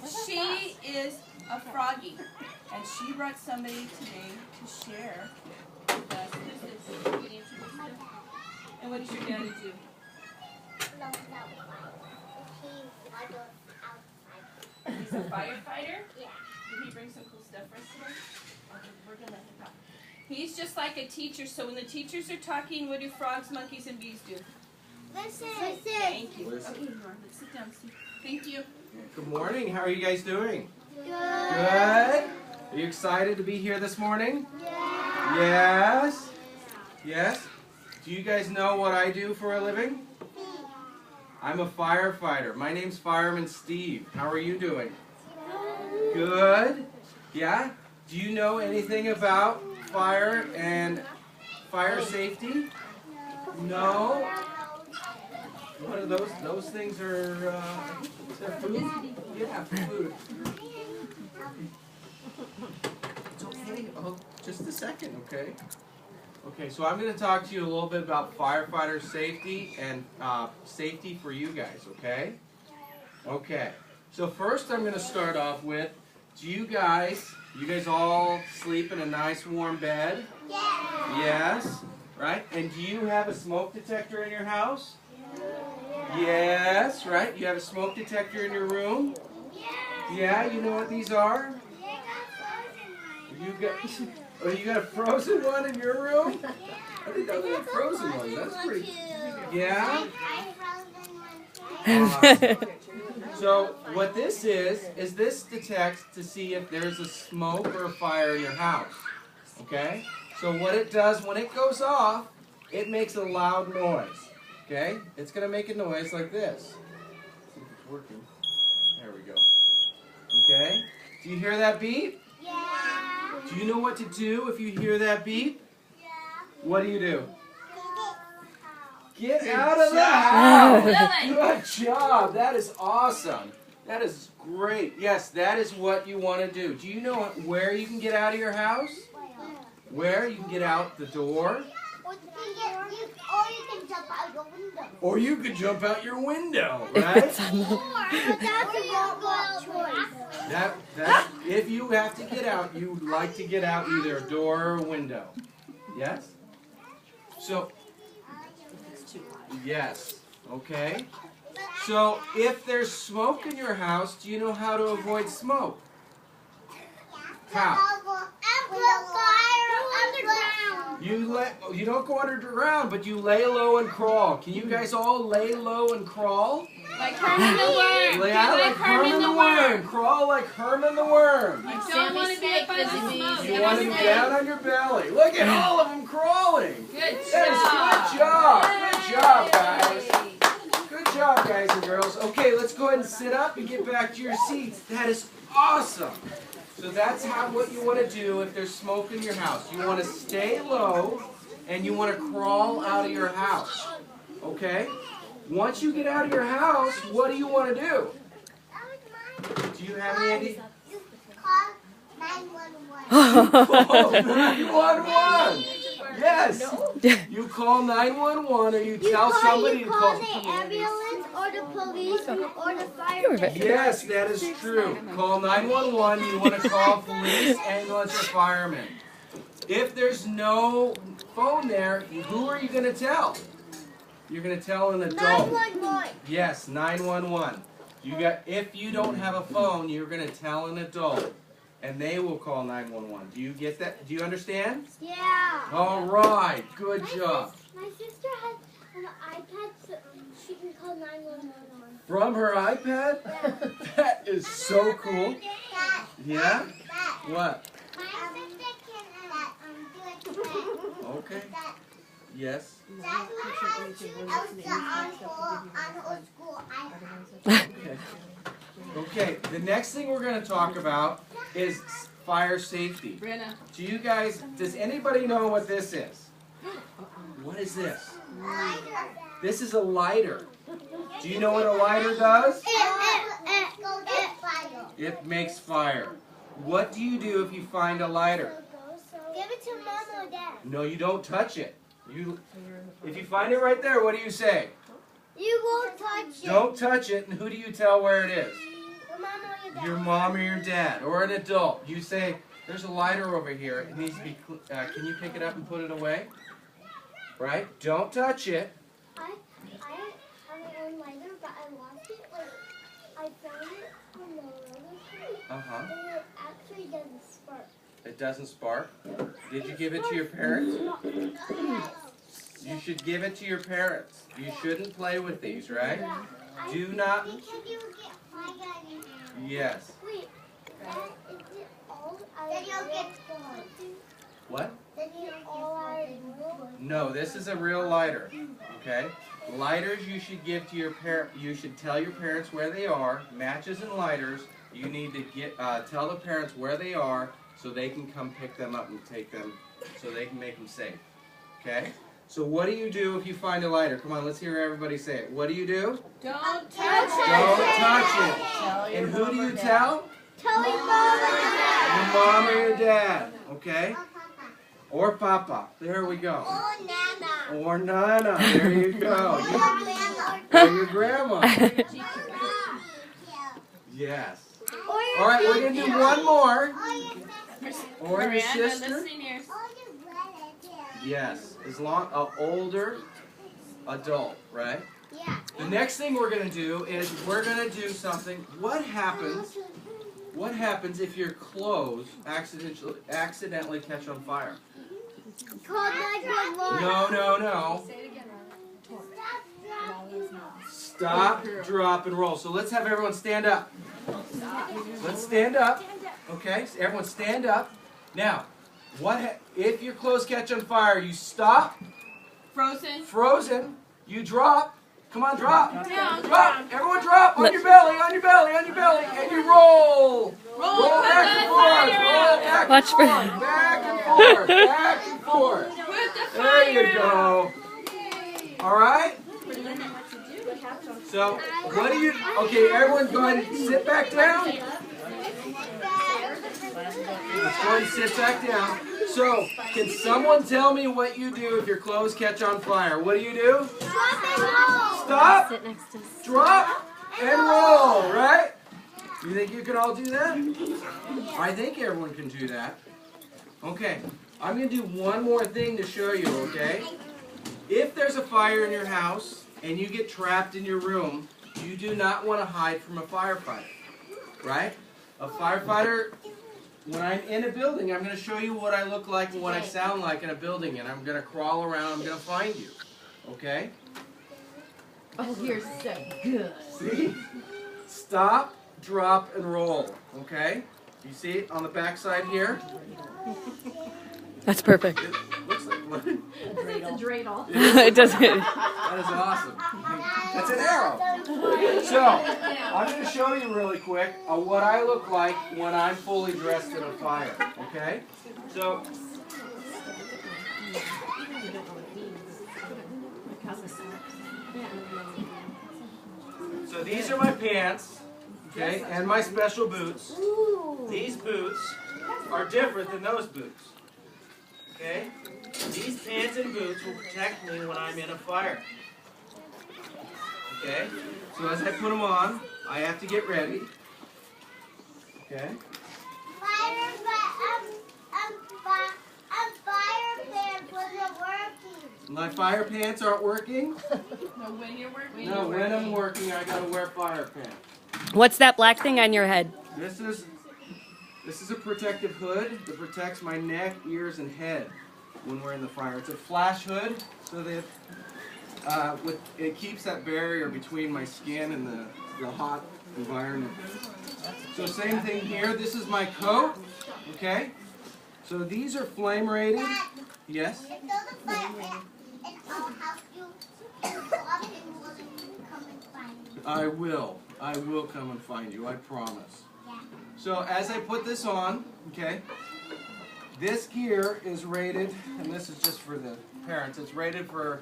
She is a froggy, and she brought somebody today to share with us. Who's this? Can you introduce them? And what does your daddy do? He's a firefighter? Yeah. Did he bring some cool stuff for us today? Okay, we're going to let him talk. He's just like a teacher, so when the teachers are talking, what do frogs, monkeys, and bees do? Listen. Thank you. Listen. Okay, Norah, let's sit down, Steve. Thank you. Good morning. How are you guys doing? Good. Good. Are you excited to be here this morning? Yeah. Yes. Yes. Do you guys know what I do for a living? I'm a firefighter. My name's Fireman Steve. How are you doing? Good. Yeah? Do you know anything about fire and fire safety? No? What are those? Those things are, is that food? Yeah, food. It's okay. Oh, just a second, okay? Okay, so I'm going to talk to you a little bit about firefighter safety and safety for you guys, okay? Okay. So first I'm going to start off with, do you guys all sleep in a nice warm bed? Yeah. Yes? Right? And do you have a smoke detector in your house? Yes, right? You have a smoke detector in your room? Yeah, you know what these are? You got a frozen one in your room? I didn't know they had frozen ones. That's pretty. Yeah? So what this is this detects to see if there's a smoke or a fire in your house. Okay? So what it does when it goes off, it makes a loud noise. Okay? It's going to make a noise like this. See if it's working. There we go. Okay? Do you hear that beep? Yeah. Do you know what to do if you hear that beep? Yeah. What do? Get out of the house! Good job! That is awesome. That is great. Yes, that is what you want to do. Do you know where you can get out of your house? Where? You can get out the door. Or you can jump out your window, right? That if you have to get out, you'd like to get out either a door or a window. Yes? So, yes. Okay. So, if there's smoke in your house, do you know how to avoid smoke? How? You don't go underground, but you lay low and crawl. Can you guys all lay low and crawl? Like Herman the Worm. Yeah, like Herman the Worm. Crawl like Herman the Worm. You don't want to be up by the smoke. You want to be down on your belly. Look at all of them crawling. Good job. Good job, guys. Good job, guys and girls. Okay, let's go ahead and sit up and get back to your seats. That is awesome. So that's what you want to do if there's smoke in your house. You want to stay low and you want to crawl out of your house. Okay? Once you get out of your house, what do you want to do? Do you have any idea? Call 911. Call 911. Yes. You call 911 or you tell somebody to call. You call the ambulance or the police or the fire. Yes, that is true. Call 911. You want to call police, ambulance, or firemen. If there's no phone there, who are you going to tell? You're going to tell an adult. 911. Yes, 911. If you don't have a phone, you're going to tell an adult, and they will call 911. Do you get that? Do you understand? Yeah. All right. Good job. My sister has an iPad, so she can call 911 on. From her iPad? Yeah. That is so cool. Yeah? What? My sister can do it. Okay. Yes. That's what I do on her school iPad. Okay. Okay. The next thing we're going to talk about is fire safety. Brenna. Does anybody know what this is? What is this? This is a lighter. Do you know what a lighter does? It makes fire. What do you do if you find a lighter? Give it to Mom or Dad. No, you don't touch it. If you find it right there, what do you say? You won't touch it. Don't touch it, and who do you tell where it is? The Your mom or your dad? Your mom or your dad, or an adult. You say, there's a lighter over here. It needs to be, can you pick it up and put it away? Right? Don't touch it. I have my own lighter, but I lost it. Like, I found it on the roller street, and it actually doesn't spark. It doesn't spark? Did you give it to your parents? Yes. You should give it to your parents. You shouldn't play with these, right? Yeah. Do not. Because you get fire in there. Yes. Wait, that is it all out Then you'll get bored. What? Then you're all out of No, this is a real lighter. Okay? Lighters you should give to your parent. You should tell your parents where they are. Matches and lighters. You need to tell the parents where they are so they can come pick them up and take them, so they can make them safe. Okay? So what do you do if you find a lighter? Come on, let's hear everybody say it. What do you do? Don't touch it. Don't touch it. And who do you tell? Tell your mom and dad. Your mom or your dad. Okay? Or Papa. There we go. Or Nana. Or Nana. There you go. Or Or your grandma. Yes. All right, we're going to do one more. Or your Miranda, sister. listen here. Yes. As long, older adult, right? Yeah. The next thing we're going to do is we're going to do something. What happens if your clothes accidentally catch on fire? Call 911. No. Stop, drop, and roll. So let's have everyone stand up. Let's stand up. Okay, so everyone stand up. Now, if your clothes catch on fire, you stop. Frozen. You drop. Come on, drop. Drop. Everyone drop. On your belly, and you roll. Roll back and forth. Roll back and forth. Back and forth. There you go. All right. So, what do you? Okay, everyone, go ahead and sit back down. Let's go ahead and sit back down. So, can someone tell me what you do if your clothes catch on fire? What do you do? Stop, drop, and roll, right? You think you can all do that? I think everyone can do that. Okay, I'm going to do one more thing to show you, okay? If there's a fire in your house and you get trapped in your room, you do not want to hide from a firefighter, right? A firefighter, when I'm in a building, I'm going to show you what I look like and what I sound like in a building, and I'm going to crawl around, I'm going to find you, okay? Oh, you're so good. See? Stop, drop, and roll, okay? You see it on the back side here? That's perfect. It looks like what? It's a dreidel. It doesn't. That is awesome. That's an arrow. So, I'm going to show you really quick what I look like when I'm fully dressed in a fire. Okay? So, these are my pants, okay, and my special boots. These boots are different than those boots. Okay? These pants and boots will protect me when I'm in a fire. Okay? So as I put them on, I have to get ready. Okay? Fire pants wasn't working. My fire pants aren't working? No, when you're working. No, when I'm working, I gotta wear fire pants. What's that black thing on your head? This is a protective hood that protects my neck, ears, and head when we're in the fire. It's a flash hood, so that it keeps that barrier between my skin and the hot environment. So same thing here. This is my coat. Okay. So these are flame rated. Yes. I will come and find you. I promise. So as I put this on, okay, this gear is rated, and this is just for the parents, it's rated for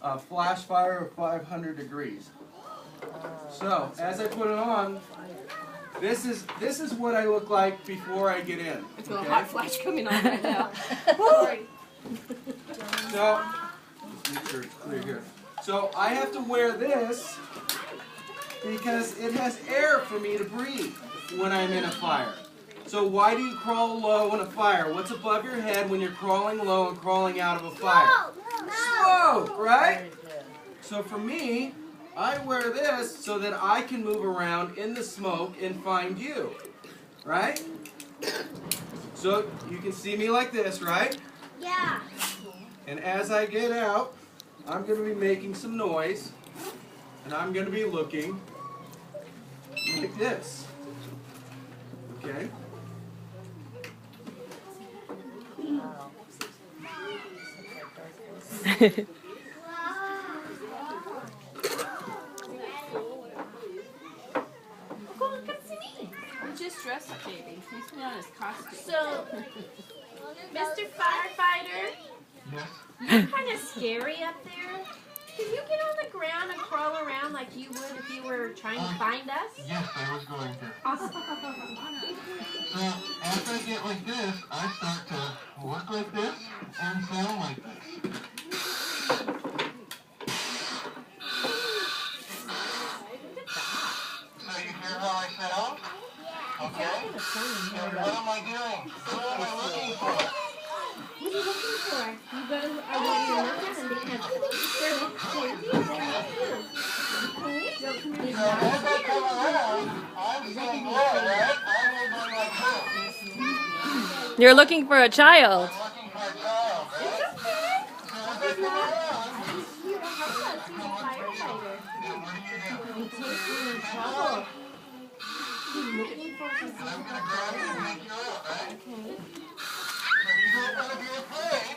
a flash fire of 500 degrees. So as I put it on, this is what I look like before I get in. It's a hot flash coming on right now. So, make sure it's clear here. So I have to wear this Because it has air for me to breathe when I'm in a fire. So why do you crawl low in a fire? What's above your head when you're crawling low and crawling out of a fire? Smoke, right? So for me, I wear this so that I can move around in the smoke and find you, right? So you can see me like this, right? Yeah. And as I get out, I'm going to be making some noise, and I'm going to be looking like this, okay? He just dressed up, baby. He's putting on his costume. So, Mr. Firefighter, you're kind of scary up there. Can you get on the ground and crawl around like you would if you were trying to find us? Yes, I was going to. Awesome. So, after I get like this, I start to look like this and sound like this. So you hear how I sound? Okay. And what am I doing? Who am I looking for? What are you looking for? You go to our radio and because they're So as I come around, I'm saying, right? I'm going like this. You're looking for a child. I'm looking for a child, right? So as I come around, you to help us. He's a firefighter. then what do you do? He takes you in trouble. He's looking for And I'm going to grab you and take you out, right? Okay. So you don't want to be afraid,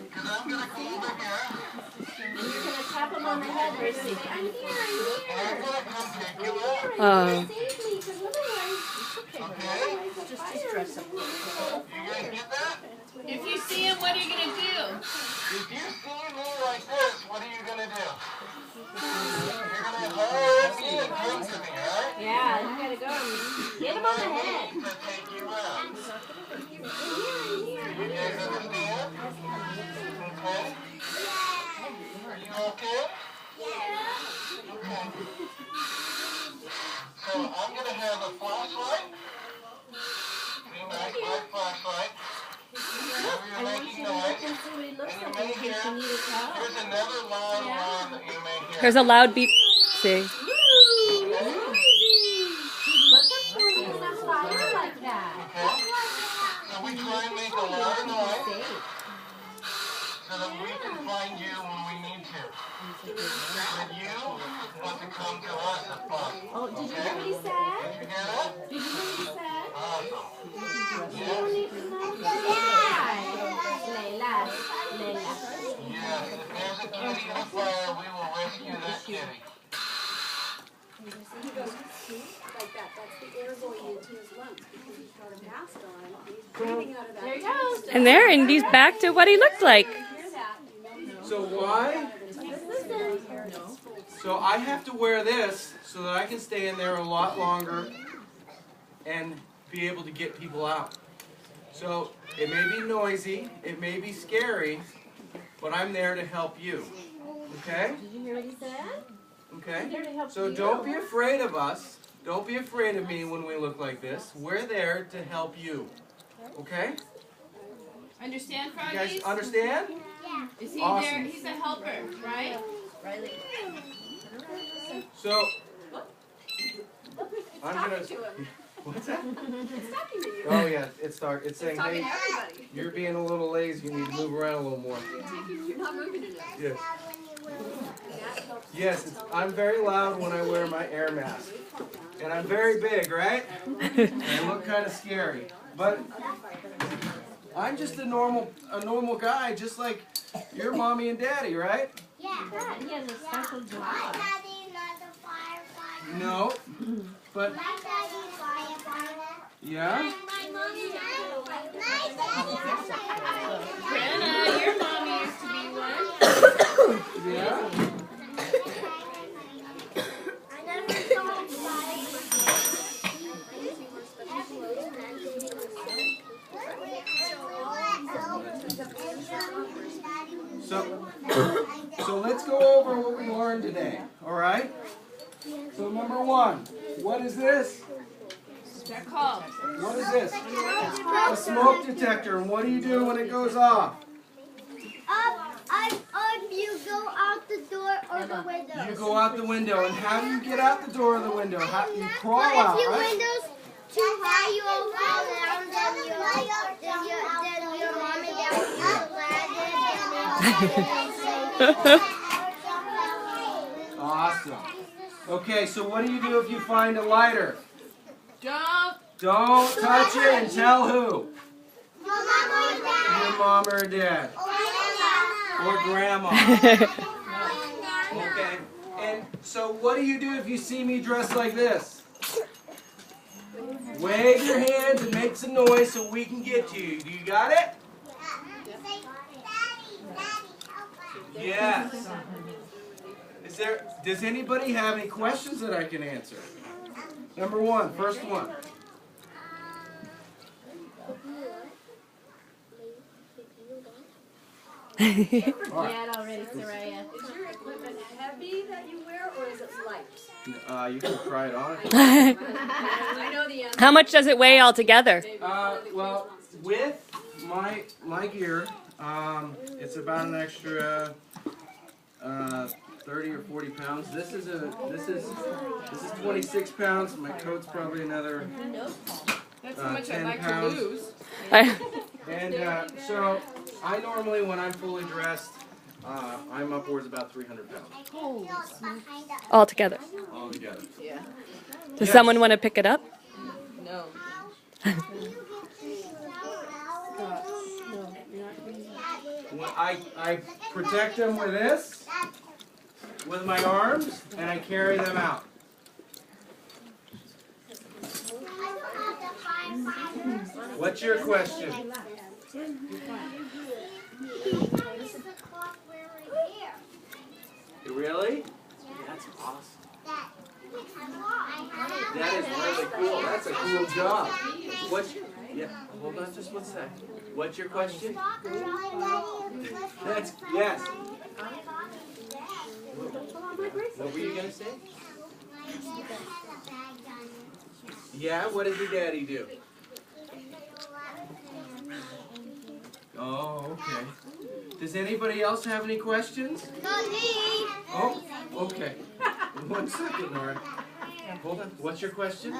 because I'm going to come over here, And you're going to tap him on the head and say, I'm here, and I'm going to come take you out. Oh. Save me, because otherwise, it's okay. Okay? Just dress up. You guys get that? If you see him, what are you going to do? If you see me like this, what are you going to do? You're going to hold me and come to me, right? Yeah, you got to go and hit him on the head. To take you out. You guys understand? Okay? Are you okay? Okay. So I'm going to have a flashlight. See my flashlight. Whenever you're making noise, And see what he looks and you like may in case hear, you need his help. here's another loud one that you may hear. There's a loud beep. See? He's looking for me in a fire like that. Okay? So we try and make a lot of noise Safe. so that we can find you when we need to. And you want to come to us if possible. Oh, did you hear what he said? Did you get it? Did you hear what he said? Awesome. You Yes. don't need to know. Yeah. Layla. Layla. Yes. If there's a kitty in a fire, we will rescue that kitty. Like that. That's the air going into his lungs because he's got a mask on. He's breathing out of that. There he goes. And there, and he's back to what he looked like. Hear that? So why? So I have to wear this so that I can stay in there a lot longer and be able to get people out. So it may be noisy, it may be scary, but I'm there to help you. Okay? Did you hear what he said? Okay? Here to help So you. don't be afraid of us. Don't be afraid of me when we look like this. We're there to help you. Okay? Understand, You guys Froggies? understand? Is he Awesome. there? He's a helper, right? So I'm gonna. What's that? It's talking to you. Oh yeah, it's saying, Talking hey, to everybody. you're being a little lazy. You need to move around a little more. You're not moving enough. Yes. That helps. Yes, I'm very loud when I wear my air mask, and I'm very big, right? And I look kind of scary, but I'm just a normal guy, just like your mommy and daddy, right? Yeah. He has a special My job. daddy's not a firefighter. No, but My daddy's firefighter. yeah. And my mommy's not. My daddy's a firefighter. Brenna, your mommy used to be one. Yeah. I never saw him fight. So So let's go over what we learned today. All right? So number 1, what is this? They're called. What is this? A smoke detector. And what do you do when it goes off? You go out the door or the window. You go out the window. And how do you get out the door or the window? You crawl out, If your right? window's too high, you will fall down. Then your mom and dad will Awesome. Okay, so what do you do if you find a lighter? Don't Touch it and tell who? Your mom or dad. Your mom or dad. Or grandma. Okay. And so what do you do if you see me dressed like this? Wave your hands and make some noise so we can get to you. Do you got it? Yes. Does anybody have any questions that I can answer? Number 1, first one. Dad already, Soraya. Is your equipment heavy that you wear, or is it light? You can try it on. I know the answer. How much does it weigh altogether? Well, with my gear, it's about an extra 30 or 40 pounds. This is 26 pounds. My coat's probably another That's how much I'd 10 like pounds. to lose. And so I normally, when I'm fully dressed, I'm upwards about 300 pounds Altogether. altogether. Yeah. Does someone want to pick it up? No. I protect them with this, with my arms, and I carry them out. What's your question? Really? That's awesome. That is really cool. That's a cool job. Yeah, hold on just one sec. What's your question? Yes. What were you going to say? Yeah, what does your daddy do? Oh, okay. Does anybody else have any questions? Not me. Oh, okay. 1 second, Norah. Hold on. What's your question?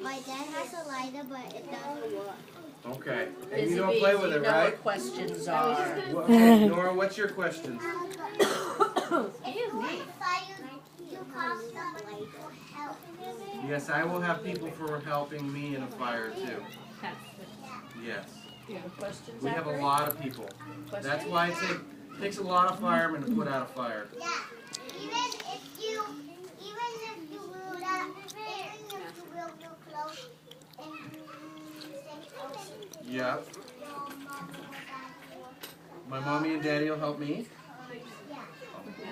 My dad has a lighter, but it doesn't work. Okay. And you don't play with it, right? What questions are? Okay, Norah, what's your question? Excuse me. Yes, I will have people for helping me in a fire too. Yes. We have a lot of people. That's why it takes a lot of firemen to put out a fire. Yeah. Even if you will do close and Yeah. My mommy and daddy will help me?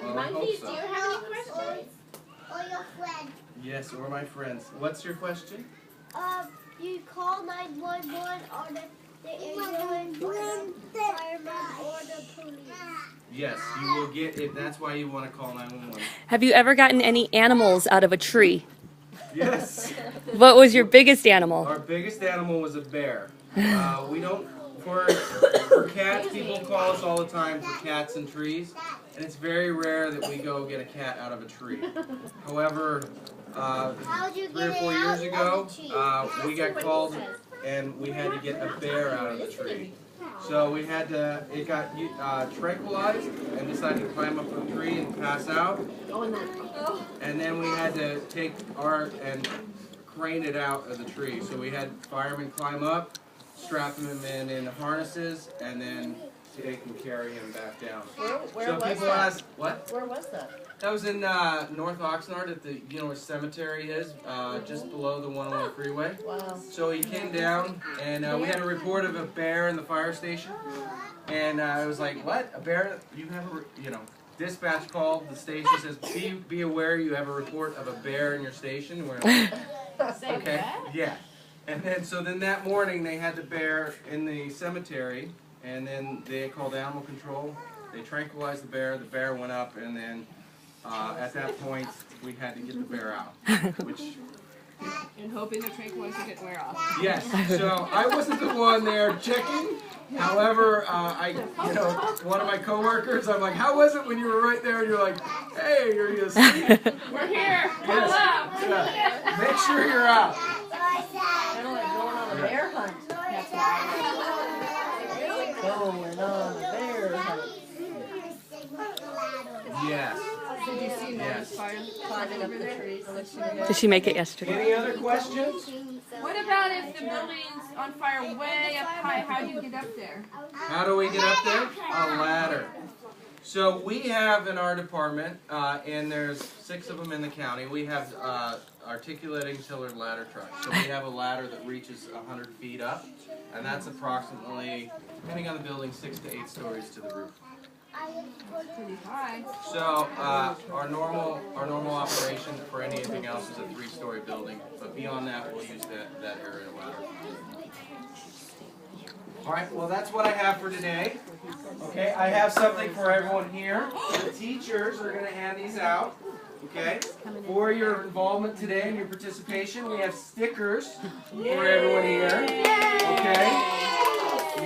Well, I hope Monkeys, do so. you have any questions? or your friend. Yes, or my friends. What's your question? You call 911 or the ambulance, fireman, or the police. Yes, you will get it. That's why you want to call 911. Have you ever gotten any animals out of a tree? Yes. What was your biggest animal? Our biggest animal was a bear. We don't, for cats, people call us all the time for cats in trees, and it's very rare that we go get a cat out of a tree. However, 3 or 4 years ago, we got called and we had to get a bear out of the tree. So we had to, it got tranquilized and decided to climb up a tree and pass out. And then we had to take and crane it out of the tree. So we had firemen climb up, strap him in harnesses, and then they can carry him back down. Where So was people that? ask, what? Where was that? That was in North Oxnard at the, you know where cemetery is, just below the 101 freeway. Wow. So he came down, and we had a report of a bear in the fire station, and I was like, what? A bear? You have a, dispatch called the station, says, be aware you have a report of a bear in your station. And we're like, okay, yeah. And then that morning they had the bear in the cemetery, and then they called animal control. They tranquilized the bear went up, and then at that point we had to get the bear out. And hoping the tranquilizer didn't wear off. Yes, so I wasn't the one there checking. However, one of my coworkers, I'm like, how was it when you were right there and you're like, hey, are you asleep? We're here. Yes. Yeah. Make sure you're out. Kind of like going on a bear hunt. That's going on a bear hunt. Yes. Did you see Norah's fire Climbing up the trees. Did she make it yesterday? Any other questions? What about if the building's on fire way up high? How do you get up there? How do we get up there? A ladder. So we have in our department, and there's 6 of them in the county, we have articulating tiller ladder trucks. So we have a ladder that reaches 100 feet up, and that's approximately, depending on the building, 6 to 8 stories to the roof. Pretty high. So our normal operation for anything else is a 3-story building, but beyond that we'll use that area ladder. All right, well that's what I have for today. Okay, I have something for everyone here. The teachers are going to hand these out. Okay, for your involvement today and your participation, we have stickers for everyone here. Okay.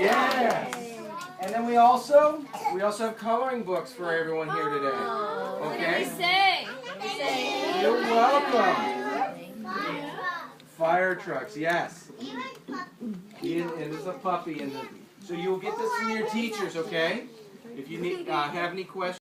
Yes. And then we also have coloring books for everyone here today. Okay? You're welcome. Fire trucks, yes. And there's a puppy in the. So you'll get this from your teachers, okay? If you have any questions.